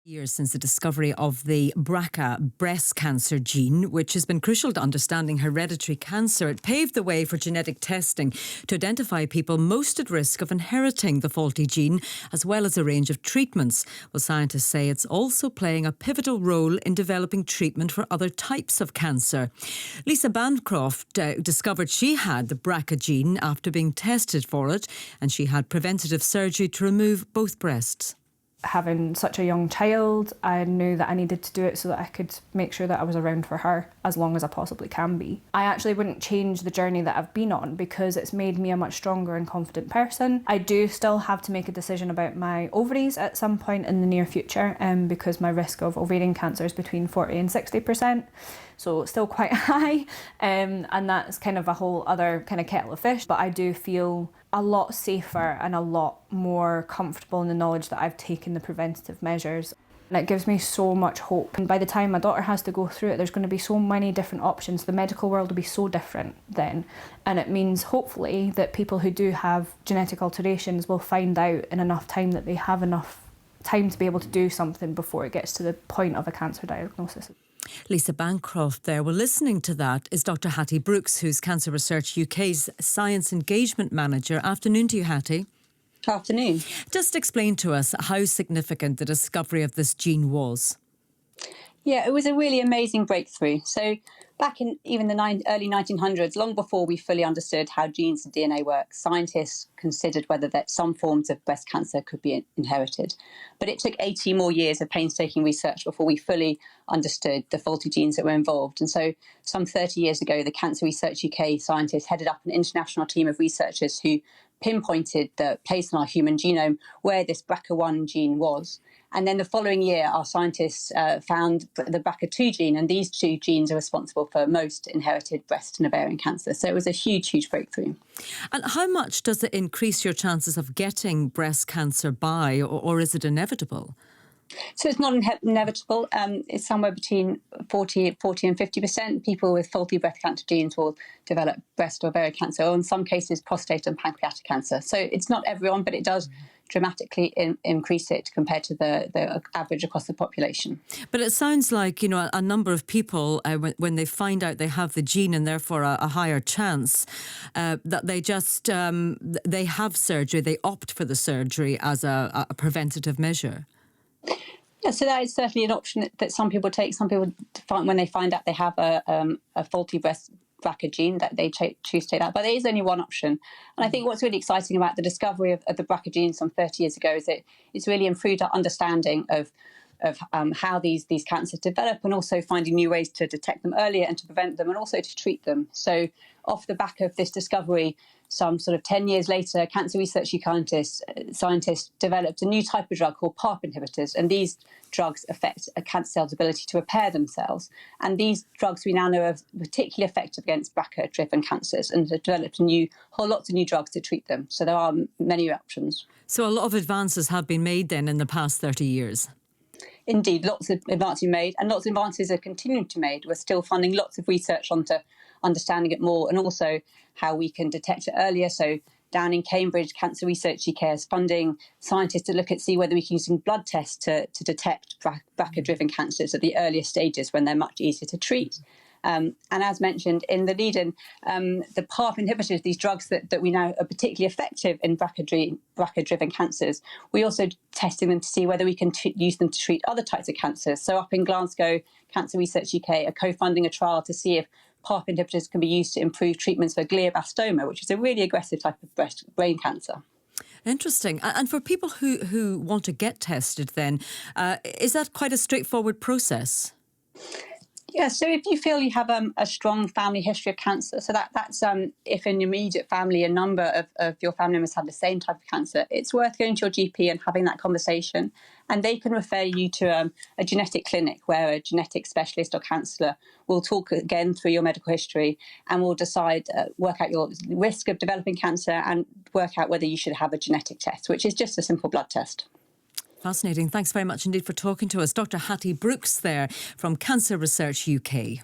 Years since the discovery of the BRCA breast cancer gene, which has been crucial to understanding hereditary cancer. It paved the way for genetic testing to identify people most at risk of inheriting the faulty gene, as well as a range of treatments. Well, scientists say it's also playing a pivotal role in developing treatment for other types of cancer. Lisa Bancroft discovered she had the BRCA gene after being tested for it, and she had preventative surgery to remove both breasts. Having such a young child, I knew that I needed to do it so that I could make sure that I was around for her as long as I possibly can be. I actually wouldn't change the journey that I've been on because it's made me a much stronger and confident person. I do still have to make a decision about my ovaries at some point in the near future because my risk of ovarian cancer is between 40 and 60%. So it's still quite high, and that's kind of a whole other kind of kettle of fish. But I do feel a lot safer and a lot more comfortable in the knowledge that I've taken the preventative measures. And it gives me so much hope. And by the time my daughter has to go through it, there's going to be so many different options. The medical world will be so different then. And it means, hopefully, that people who do have genetic alterations will find out in enough time that they have enough time to be able to do something before it gets to the point of a cancer diagnosis. Lisa Bancroft there. Well, listening to that is Dr. Hattie Brooks, who's Cancer Research UK's Science Engagement Manager. Afternoon to you, Hattie. Afternoon. Just explain to us how significant the discovery of this gene was. Yeah, it was a really amazing breakthrough. So back in even the early 1900s, long before we fully understood how genes and DNA work, scientists considered whether that some forms of breast cancer could be inherited. But it took 80 more years of painstaking research before we fully understood the faulty genes that were involved. And so some 30 years ago, the Cancer Research UK scientists headed up an international team of researchers who pinpointed the place in our human genome where this BRCA1 gene was. And then the following year, our scientists found the BRCA2 gene, and these two genes are responsible for most inherited breast and ovarian cancer. So it was a huge, huge breakthrough. And how much does it increase your chances of getting breast cancer by, or is it inevitable? So it's not inevitable. It's somewhere between 40 and 50%. People with faulty breast cancer genes will develop breast or ovarian cancer, or in some cases, prostate and pancreatic cancer. So it's not everyone, but it does dramatically increase it compared to the average across the population. But it sounds like, a number of people, when they find out they have the gene and therefore a higher chance, that they just, they have surgery, they opt for the surgery as a preventative measure. Yeah, so that is certainly an option that some people take. Some people find when they find out they have a faulty breast BRCA gene that they choose to take that. But there is only one option. And I think what's really exciting about the discovery of the BRCA gene some 30 years ago is that it's really improved our understanding of how these cancers develop, and also finding new ways to detect them earlier and to prevent them and also to treat them. So off the back of this discovery, some sort of 10 years later, Cancer Research UK scientists developed a new type of drug called PARP inhibitors, and these drugs affect a cancer cell's ability to repair themselves. And these drugs we now know are particularly effective against BRCA-driven cancers, and have developed lots of new drugs to treat them. So there are many options. So a lot of advances have been made then in the past 30 years. Indeed, lots of advances made, and lots of advances are continuing to be made. We're still funding lots of research onto understanding it more, and also how we can detect it earlier. So down in Cambridge, Cancer Research UK is funding scientists to see whether we can use blood tests to detect BRCA-driven cancers at the earliest stages when they're much easier to treat. And as mentioned in the lead-in, the PARP inhibitors, these drugs that we know are particularly effective in BRCA-driven cancers, we're also testing them to see whether we can use them to treat other types of cancers. So up in Glasgow, Cancer Research UK are co-funding a trial to see if PARP inhibitors can be used to improve treatments for glioblastoma, which is a really aggressive type of brain cancer. Interesting. And for people who want to get tested then, is that quite a straightforward process? Yeah, so if you feel you have a strong family history of cancer, so that's if in your immediate family a number of your family members have the same type of cancer, it's worth going to your GP and having that conversation. And they can refer you to a genetic clinic where a genetic specialist or counsellor will talk again through your medical history and will decide, work out your risk of developing cancer and work out whether you should have a genetic test, which is just a simple blood test. Fascinating. Thanks very much indeed for talking to us. Dr. Hattie Brooks there from Cancer Research UK.